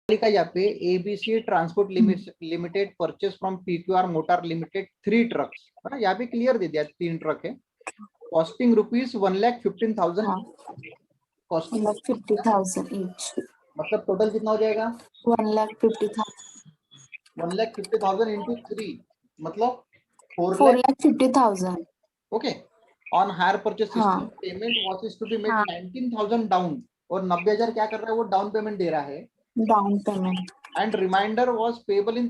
का यहाँ पे ABC transport limited purchase from PQR motor limited 3 trucks, यहाँ पे क्लियर दे दिया 3 ट्रक है, कॉस्टिंग रुपीज 1,15,000, कॉस्टिंग 1,50,000 ईच, मतलब टोटल कितना हो जाएगा 1,50,000, 1,50,000 इंटू 3 मतलब 4,50,000. ओके। ऑन हायर परचेज हाँ. System payment was to be made 19,000 down, और 90,000 क्या कर रहा है वो डाउन पेमेंट दे रहा है, down payment, and reminder was payable in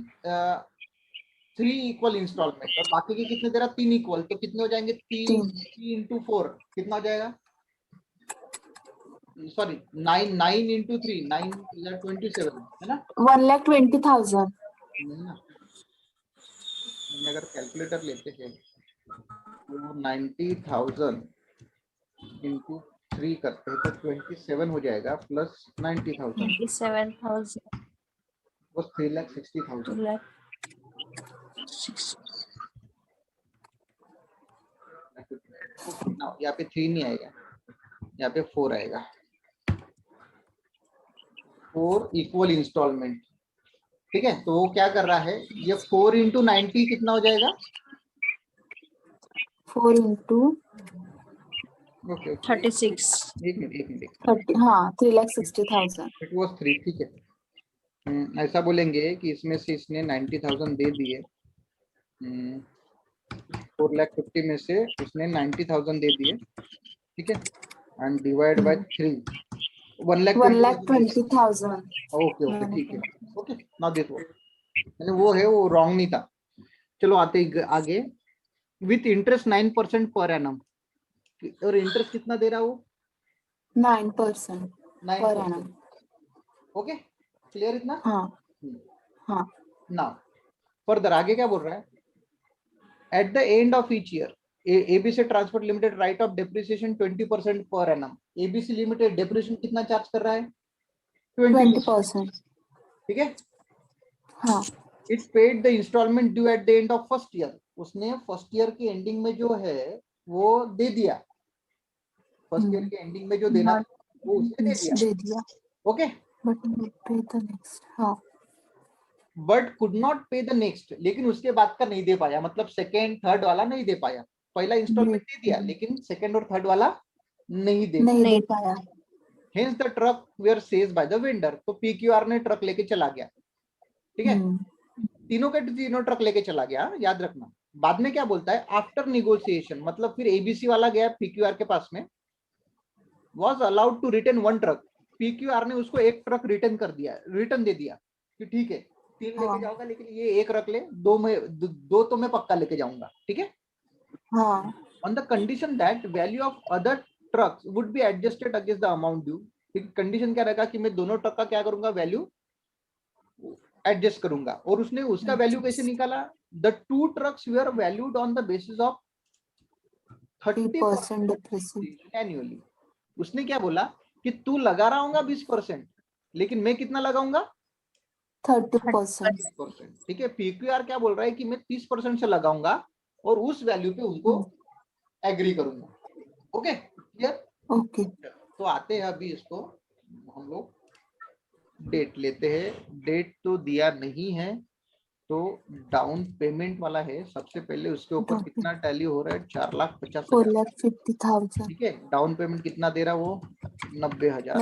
3 equal instalment, और बाकी के कितने दे रहा 3 इक्वल, तो कितने हो जाएंगे 3 इंटू 4 कितना हो जाएगा, सॉरी 9 इंटू 3 9 27 है ना, 1,20,000. नहीं ना, अगर कैलकुलेटर लेते हैं तो 90,000 इंटू 3 करते हैं तो 27 हो जाएगा प्लस 90,000 27,000 बस 3,60,000। यहाँ पे 3 नहीं आएगा, यहाँ पे 4 आएगा, 4 इक्वल इंस्टॉलमेंट, ठीक है। तो वो क्या कर रहा है, ये 4 इंटू 90 कितना हो जाएगा, 4 इंटू ओके 36, एक मिनट 30, हाँ 3,60,000. इट वाज 3, ठीक है। ऐसा बोलेंगे कि इसमें से इसने 90,000 दे दिए, 4,50,000 में से इसने 90,000 दे दिए, ठीक है, एंड डिवाइड बाय 3 1,20,000. ओके ठीक है, ओके नाउ दिस मैंने वो है वो रॉन्ग नहीं था। चलो आते आगे, विथ इंटरेस्ट 9% पर एनम, और इंटरेस्ट कितना दे रहा है वो 9% पर एनम, ओके क्लियर इतना। हाँ हाँ। नाउ फर्दर आगे क्या बोल रहा है, at the end of each year ABC transport limited write off depreciation 20% per annum, ABC limited depreciation कितना चार्ज कर रहा है 20%, ठीक है। हाँ। It paid the instalment due at the end of first year, उसने फर्स्ट ईयर की ending में जो है वो दे दिया, फर्स्ट ईयर के एंडिंग में जो देना वो उसने दे दिया, ओके, बट नॉट पे द नेक्स्ट, हाँ, बट कुड नॉट पे द नेक्स्ट, लेकिन उसके बाद का नहीं दे पाया, मतलब सेकेंड थर्ड वाला नहीं दे पाया, पहला इंस्टॉलमेंट दे दिया लेकिन सेकेंड और थर्ड वाला नहीं दे पाया। Hence the truck were seized by the vendor, तो पीक्यूआर ने ट्रक लेके चला गया, ठीक है, तीनों के तीनों ट्रक लेके चला गया, याद रखना। बाद में क्या बोलता है, आफ्टर निगोशिएशन, मतलब फिर एबीसी वाला गया पीक्यूआर के पास में, was allowed to return 1 truck, PQR ने उसको 1 ट्रक रिटर्न दे दिया कि ठीक है 3 लेके जाऊंगा लेकिन ये 1 रख ले, 2 तो मैं पक्का लेके जाऊंगा, ठीक है, on the condition that value of other trucks would be adjusted against the amount due, condition क्या रहेगा कि मैं दोनों ट्रक का क्या करूंगा वैल्यू एडजस्ट करूंगा, और उसने उसका वैल्यू कैसे निकाला, the 2 trucks were valued on the basis of 30% annually, उसने क्या बोला कि तू लगा रहा होगा 20%, लेकिन मैं कितना लगाऊंगा 30%, ठीक है। पीक्यूआर क्या बोल रहा है कि मैं 30% से लगाऊंगा और उस वैल्यू पे उनको एग्री करूंगा, ओके क्लियर, ओके। तो आते हैं अभी इसको हम लोग डेट लेते हैं, डेट तो दिया नहीं है, तो डाउन पेमेंट वाला है, सबसे पहले उसके ऊपर कितना टैली हो रहा है 4,50,000, ठीक है। डाउन पेमेंट कितना दे रहा वो 90,000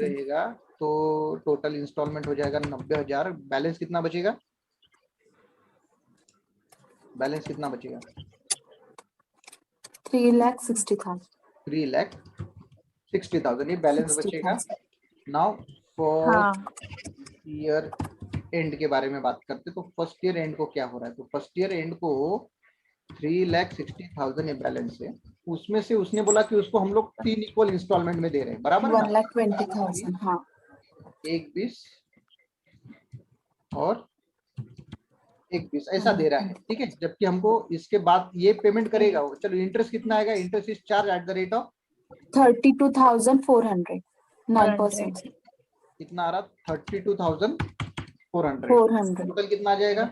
रहेगा, तो टोटल इंस्टॉलमेंट हो जाएगा 90,000, बैलेंस कितना बचेगा, बैलेंस कितना बचेगा 3,60,000 ये बैलेंस बचेगा। नाउ फॉर ईयर एंड के बारे में बात करते, तो फर्स्ट ईयर एंड को क्या हो रहा है, तो फर्स्ट ईयर एंड को 3,60,000 ये बैलेंस है, उसमें से उसने बोला कि उसको हम लोग 3 इक्वल इंस्टॉलमेंट में दे रहे हैं, बराबर 1,20,000, हाँ, 1,20 और 1,20 ऐसा दे रहा है, ठीक है। जबकि हमको इसके बाद ये पेमेंट करेगा वो, चलो इंटरेस्ट कितना आएगा, interest is charge at the rate of 32,400, 9%, कितना आ रहा 32,400, टोटल कितना आ जाएगा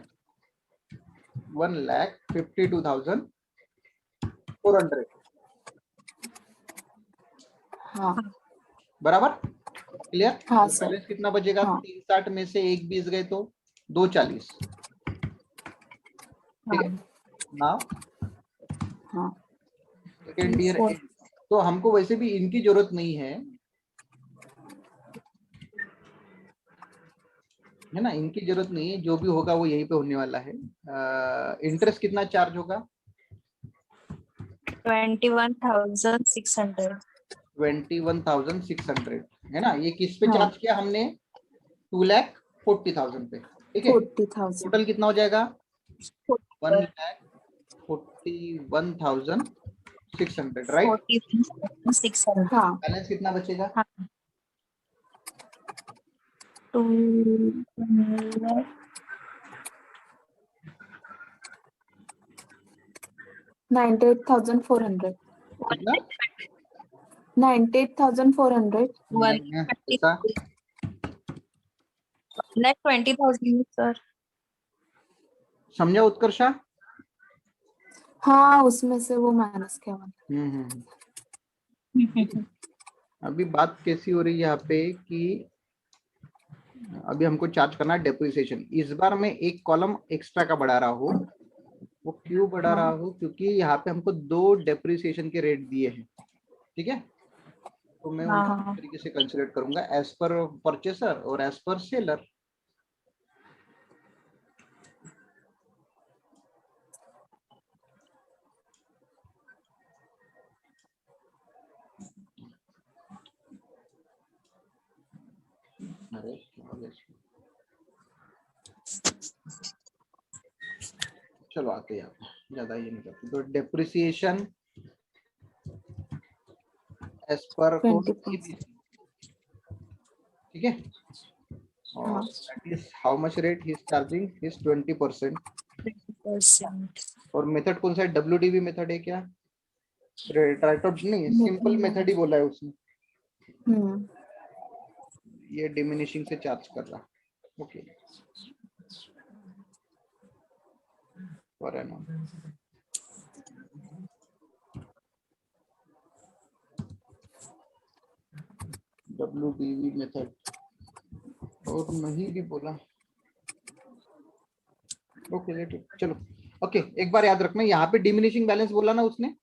1,52,400, हाँ बराबर, क्लियर? हाँ तो सर। बैलेंस कितना बचेगा? हाँ 360 में से 1 20 गए तो 240। ठीक है हाँ नाउ हाँ सेकेंड ईयर four. एंड। तो हमको वैसे भी इनकी जरूरत नहीं है ना, इनकी जरूरत नहीं है, जो भी होगा वो यहीं पे होने वाला है। इंटरेस्ट कितना चार्ज होगा? 21,600. 21,600 है ना। ये किस पे हाँ चार्ज किया हमने? 2,40,000 पे। ठीक है 40,000। टोटल कितना हो जाएगा? 41,600. 1,41,600 राइट। 41,600. हाँ बैलेंस कितना बचेगा? हाँ 2 98,400। कितना? 98,400। नहीं है ऐसा। 1,20,000 sir. समझा उत्कर्षा? हाँ उसमें से वो माइनस किया हुआ। अभी बात कैसी हो रही है यहाँ पे कि अभी हमको चार्ज करना है डेप्रिसिएशन। इस बार मैं एक कॉलम एक्स्ट्रा का बढ़ा रहा हूँ। वो क्यों बढ़ा रहा हूँ? क्योंकि यहाँ पे हमको 2 डेप्रिसिएशन के रेट दिए हैं। ठीक है तो मैं उनको हाँ इस तरीके से कंसिडर करूंगा, एज पर परचेसर और एज पर सेलर। अरे चलो आते हैं, ज्यादा ये नहीं करते। तो डेप्रिसिएशन एज पर 20%। ठीक है और हाँ that is how much rate he is charging is 20%। 20%. और मेथड कौन सा है? WDV मेथड है क्या? रेट्राइटोड नहीं, सिंपल मेथड ही बोला है उसने। ये डिमिनिशिंग से चार्ज कर रहा। Okay per annum WDV method और नहीं भी बोला। ओके लेट चलो। ओके एक बार याद रखना, यहाँ पे डिमिनिशिंग बैलेंस बोला ना उसने।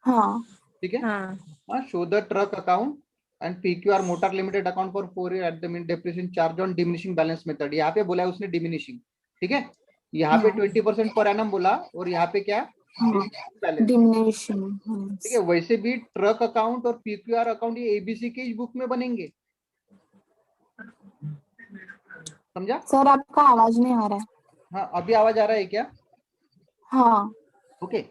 हाँ ठीक है हाँ show the truck account and PQR motor limited account for 4 year at the mean depreciation charge on diminishing balance method. यहाँ पे बोला है उसने डिमिनिशिंग। ठीक है यहाँ पे 20% पर एनम बोला और यहाँ पे क्या? बैलेंस। डिमिनिशन। ठीक है वैसे भी ट्रक अकाउंट और PQR अकाउंट ये ABC के इस बुक में बनेंगे। समझा? सर आपका आवाज नहीं आ रहा है। हाँ अभी आवाज आ रहा है क्या? हाँ ओके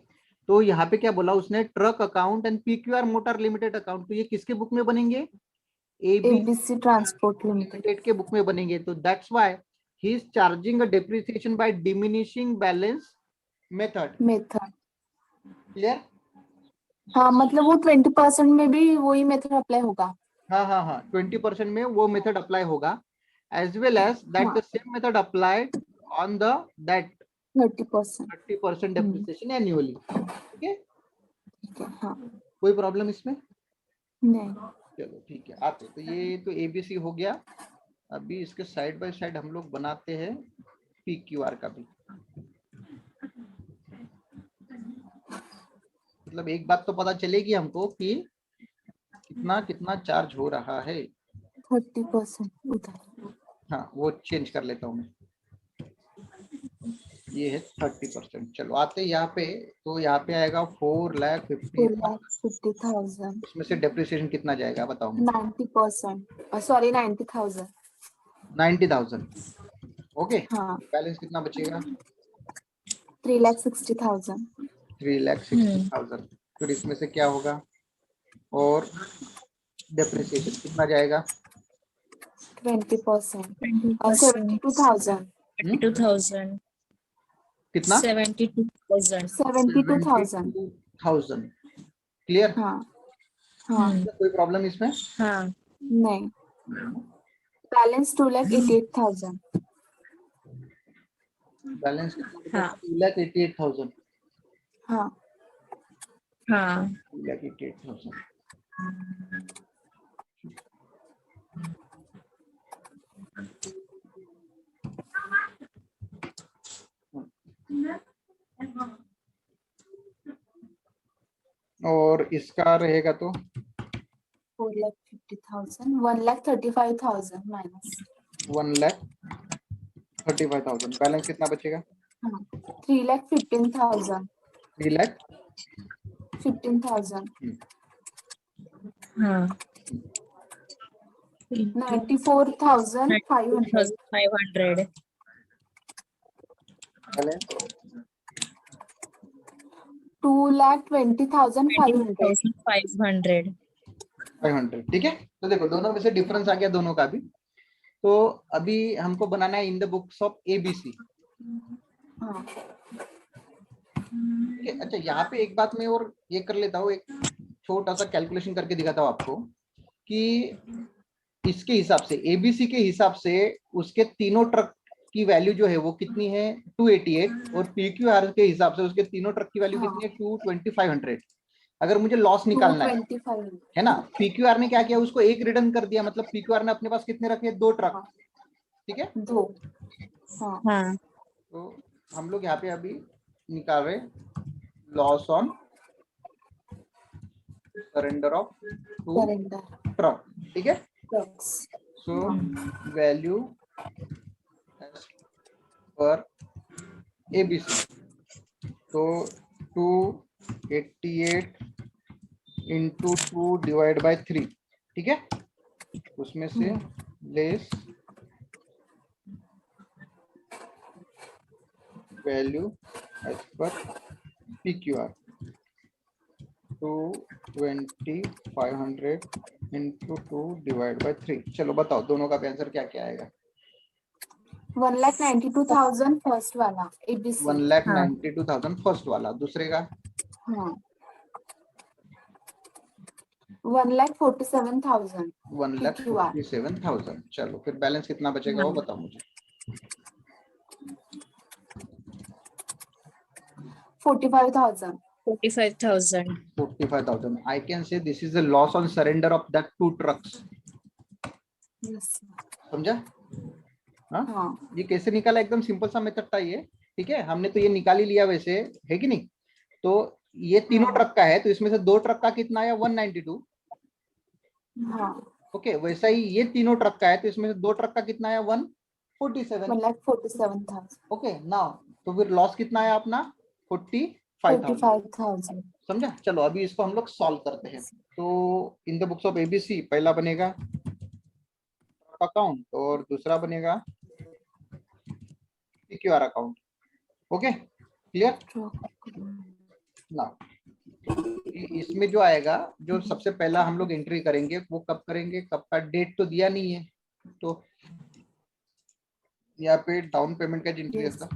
तो यहाँ पे क्या बोला उसने? Truck account and PQR motor limited account. तो ये किसके बुक में बनेंगे? ABC transport limited. लिमिटेड के बुक में बनेंगे। तो that's why he is charging a depreciation by diminishing balance method. Method. Clear? हाँ मतलब वो 20% में भी वही मेथड अप्लाई होगा। हाँ 20% में वो मेथड अप्लाई होगा एज वेल एज दैट हाँ the same method applied on the that 30%। 30% depreciation annually. ठीक है ठीक है हाँ। कोई प्रॉब्लम इसमें? नहीं चलो ठीक है आते। तो ये तो ABC हो गया। अभी इसके साइड बाय साइड हम लोग बनाते हैं PQR का भी। मतलब एक बात तो पता चलेगी हमको कि कितना कितना चार्ज हो रहा है। 30% उधर। हाँ वो चेंज कर लेता हूँ मैं। ये है 30%। चलो आते हैं यहाँ पे। तो यहाँ पे आएगा 4,50,000। 4,50,000। उसमें से डेप्रिसिएशन कितना जाएगा बताओ मुझे? 90%। सॉरी 90,000। 90,000। ओके हाँ बैलेंस कितना बचेगा? 3,60,000। 3,60,000। फिर इसमें से क्या होगा? और डेप्रिसिएशन कितना जाएगा? 20%। 20%. 72,000। 22,000. कितना? 72,000. 72,000। 72,000। क्लियर? हाँ हाँ कोई प्रॉब्लम इसमें? हाँ नहीं। बैलेंस 2,88,000। बैलेंस कितना बचा? हाँ 2,88,000। हाँ हाँ 2,88,000। इसका रहेगा तो 4,50,000, 1,35,000 माइनस 1,35,000। बैलेंस कितना बचेगा? 3,15,000 3,15,000। हाँ 94,500 500 बैलेंस 2,20,500 500 500। ठीक है, तो देखो दोनों में से डिफरेंस आ गया दोनों का भी। तो अभी हमको बनाना है in the books of ABC. हाँ ठीक है, अच्छा यहाँ पे एक बात मैं और ये कर लेता हूँ, एक छोटा सा कैलकुलेशन करके दिखाता हूँ आपको कि इसके हिसाब से, एबीसी के हिसाब से उसके तीनों ट्रक की वैल्यू जो है वो कितनी है 288, और पीक्यूआर के हिसाब से उसके तीनों ट्रक की वैल्यू कितनी है 22500। अगर मुझे लॉस निकालना है 225 ना, पीक्यूआर ने क्या किया, उसको एक रिटर्न कर दिया, मतलब पीक्यूआर ने अपने पास कितने रखे, 2 ट्रक। हाँ। ठीक है, 2 हाँ हाँ तो हम लोग यहाँ पे अभी निकाल रहे loss on surrender of 2 surrender truck. ठीक है, trucks so value as per ABC, तो 288 इंटू 2 डिवाइड बाय 3। ठीक है, उसमें से less value as per PQR 22500 into 2 divide by 3। चलो बताओ दोनों का आंसर क्या क्या आएगा? 1,92,000 फर्स्ट वाला एबीसी 1,92,000 फर्स्ट वाला। दूसरे का हाँ 1,47,000 PQR 1,47,000। चलो फिर बैलेंस कितना बचेगा वो बताओ मुझे। 45,000 45,000 45,000। I can say this is the loss on surrender of that 2 trucks. Yes समझा? हाँ, हाँ ये कैसे निकाला, एकदम सिंपल सा मेथड था ये। ठीक है, हमने तो ये निकाल ही लिया वैसे, है कि नहीं? तो ये तीनों हाँ। ट्रक का है, तो इसमें से 2 ट्रक का कितना आया 192। हाँ ओके, वैसा ही ये तीनों ट्रक का है, तो इसमें से 2 ट्रक का कितना आया 147। 1,47,000 ओके नाउ, तो फिर लॉस कितना आया अपना 45,000। 45,000 समझा? चलो अभी इसको हम लोग सॉल्व करते हैं। तो in the books of ABC पहला बनेगा अकाउंट और दूसरा बनेगा पीक्यूआर अकाउंट। ओके क्लियर ना? इसमें जो आएगा, जो सबसे पहला हम लोग एंट्री करेंगे वो कब करेंगे, कब का डेट तो दिया नहीं है, तो यहाँ पे डाउन पेमेंट का एंट्री Yes. था।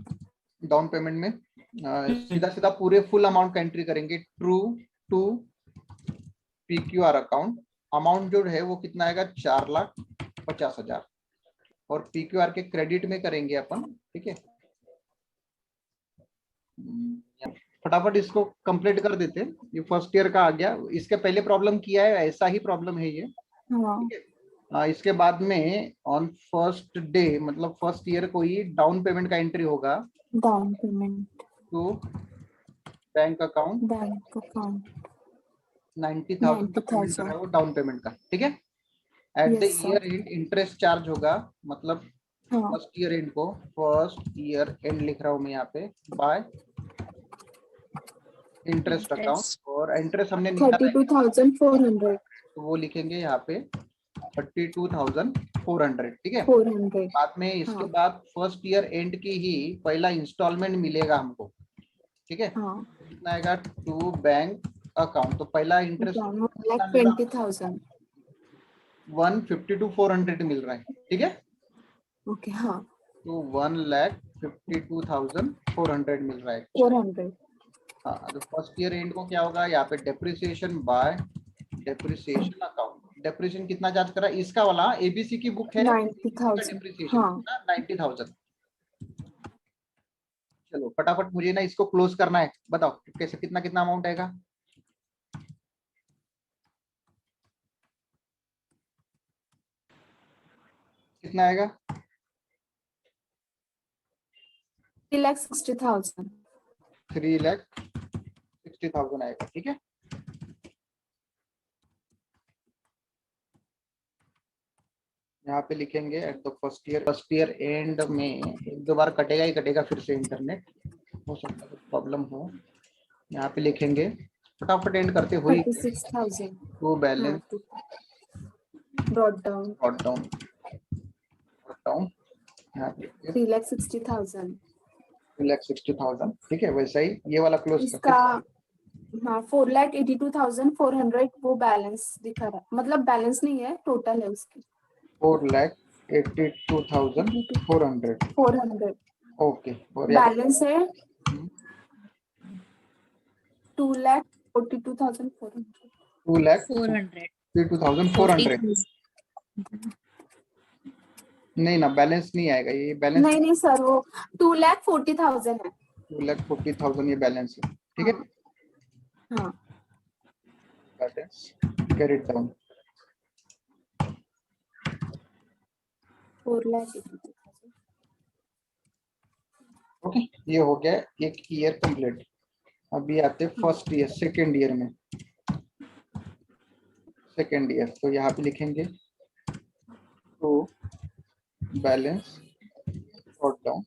डाउन पेमेंट में सीधा सीधा पूरे फुल अमाउंट का एंट्री करेंगे, true to PQR account. Amount जो है वो कितना आएगा 4,50,000, और पीक्यूआर के क्रेडिट में करेंगे अपन। ठीक है, फटाफट इसको कंप्लीट कर देते हैं। ये फर्स्ट ईयर का आ गया, इसके पहले प्रॉब्लम किया है, ऐसा ही प्रॉब्लम है ये। हाँ ठीक है, इसके बाद में ऑन फर्स्ट डे, मतलब फर्स्ट ईयर को ही डाउन पेमेंट का एंट्री होगा down payment to bank account. 90,000 का पेमेंट कर रहा है वो डाउन पेमेंट का। ठीक है, at the Yes, sir. Year and interest charge होगा, मतलब हाँ फर्स्ट ईयर एंड को, फर्स्ट ईयर एंड लिख रहा हूँ मैं यहाँ पे, बाय इंटरेस्ट अकाउंट। और इंटरेस्ट हमने निकाला है 32,400 तो वो लिखेंगे यहाँ पे 32,400। ठीक है, 400 बाद में इसके हाँ बाद फर्स्ट ईयर एंड की ही पहला इंस्टॉलमेंट मिलेगा हमको। ठीक है, हाँ कितना आएगा टू बैंक अकाउंट, तो पहला इंटरेस्ट 1,20,000 152,400 मिल रहा है। ठीक है, ओके हाँ तो 1,52,400 मिल रहा है। 400 हाँ, तो फर्स्ट ईयर एंड को क्या होगा, यहाँ पे depreciation bye depreciation account. Depreciation कितना चार्ज कर रहा है, इसका वाला एबीसी की बुक है 90,000 डेप्रिसिएशन हाँ कितना 90,000। चलो फटाफट मुझे ना इसको क्लोज करना है, बताओ कैसे, कितना कितना अमाउंट आएगा। कितना आएगा 3,60,000 3,60,000 आएगा। ठीक है, यहाँ पे लिखेंगे at the first year and में, एक दो बार कटेगा ही कटेगा फिर से इंटरनेट, हो सकता है प्रॉब्लम हो। यहाँ पे लिखेंगे फटाफट एंड करते हुए 36,000 to balance brought down down यहाँ पे 3,60,000 2,60,000। ठीक है, वैसा ही ये वाला क्लोज इसका। हाँ 4,82,400 वो बैलेंस दिखा रहा है, मतलब बैलेंस नहीं है, टोटल है उसकी 4,82,400। 400 ओके, और यहाँ बैलेंस है 2,42,400। 2,32,400। नहीं ना, बैलेंस नहीं आएगा ये, बैलेंस नहीं सर, वो 2,40,000 है। 2,40,000 ये बैलेंस है। ठीक है, हाँ बैलेंस कैरी डाउन 4,80,000। ओके, ये हो गया एक ईयर कंप्लीट। अभी आते फर्स्ट ईयर, सेकेंड ईयर में। सेकेंड ईयर तो यहाँ पे लिखेंगे तो बैलेंस ब्रॉट डाउन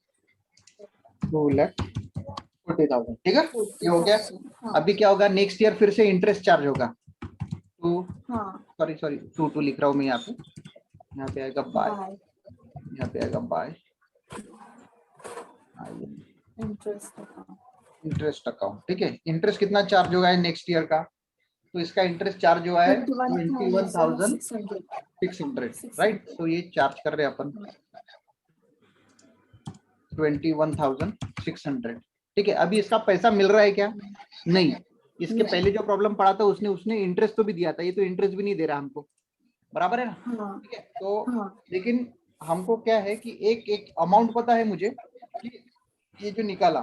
2,40,000। ठीक है, ये हो गया। अभी क्या होगा, नेक्स्ट ईयर फिर से इंटरेस्ट चार्ज होगा टू लिख रहा हूँ मैं यहाँ पे आएगा बाय, यहाँ पे आएगा बाय इंटरेस्ट अकाउंट। ठीक है, इंटरेस्ट कितना चार्ज होगा नेक्स्ट ईयर का, तो इसका इंटरेस्ट चार्ज हुआ है 21,600, राइट। तो ये चार्ज कर रहे हैं अपन 21,600। ठीक है, अभी इसका पैसा मिल रहा है क्या? नहीं, इसके पहले जो प्रॉब्लम पड़ा था उसने इंटरेस्ट तो भी दिया था, ये तो इंटरेस्ट भी नहीं दे रहा हमको, बराबर है ना। ठीक है, तो लेकिन हमको क्या है कि एक अमाउंट पता है मुझे कि ये जो निकाला,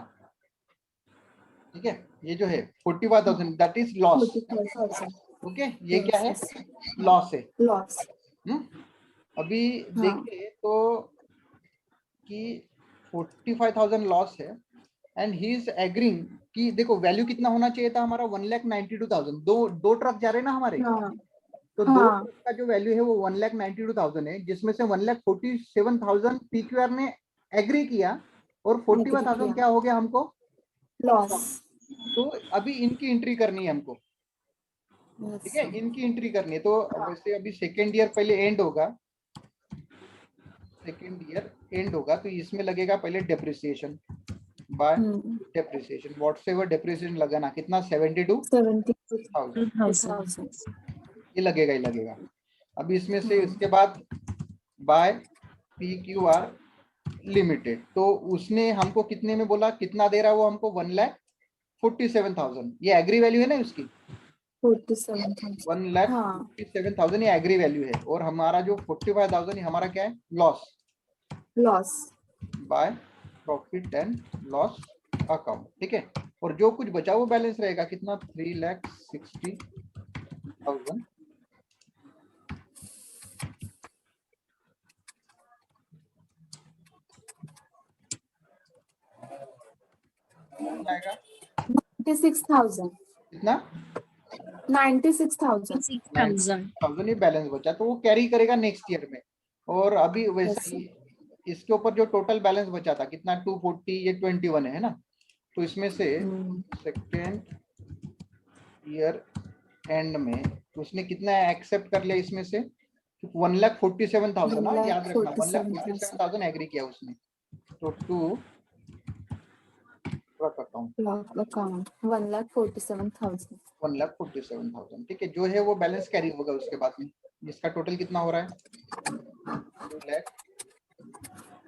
ठीक है, ये जो है 45,000 दैट इज लॉस। ओके, ये क्या है? लॉस है। अभी देखिए तो कि 45,000 लॉस है एंड ही इज एग्रीइंग कि देखो वैल्यू कितना होना चाहिए था हमारा 1,92,000। दो ट्रक जा रहे हैं ना हमारे, तो दो ट्रक का जो वैल्यू है वो 1,92,000 है, जिसमें से 1,47,000 पीक्यूआर ने एग्री किया और 45,000 क्या हो गया हमको लॉस। तो अभी इनकी एंट्री करनी है हमको। ठीक है, इनकी एंट्री करनी है। तो वैसे अभी सेकेंड ईयर पहले एंड होगा, तो इसमें लगेगा पहले depreciation bye depreciation, whatever depreciation लगाना कितना 72,000 ये लगेगा। अभी इसमें से इसके बाद बाय PQR लिमिटेड, तो उसने हमको कितने में बोला, कितना दे रहा है वो हमको 1,47,000। ये एग्री वैल्यू है ना उसकी 1,47,000 ये एग्री वैल्यू है, और हमारा जो 45,000 हमारा क्या है loss by profit and loss account. ठीक है, और जो कुछ बचा वो बैलेंस रहेगा कितना 3,60,000। आएगा 96,000 कितना 96,000 ये बैलेंस बचा, तो वो कैरी करेगा नेक्स्ट ईयर में। और अभी वैसा ही इसके ऊपर जो टोटल बैलेंस बचा था कितना 240, ये 21 है ना, तो इसमें से सेकेंड ईयर एंड में उसने कितना एक्सेप्ट कर लिया, इसमें से 1,47,000 ना, याद रखना 1,47,000 एग्री किया उसने। तो टू ट्रक अकाउंट 1,47,000। ठीक है, जो है वो बैलेंस कैरी होगा उसके बाद में। इसका टोटल कितना हो रहा है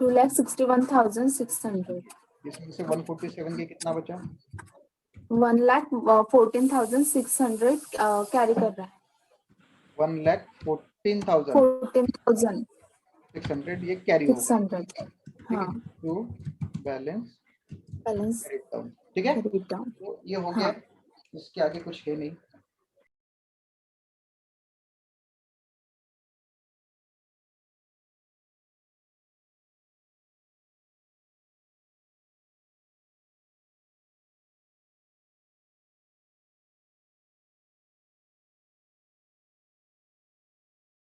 2,61,600। इसमें से 147 के कितना बचा 1,14,600 कैरी कर रहा है 1,14,600 ये कैरी होगा। हाँ, टू बैलेंस बैलेंस ठीक है, तो ये हो गया। इसके आगे कुछ है नहीं।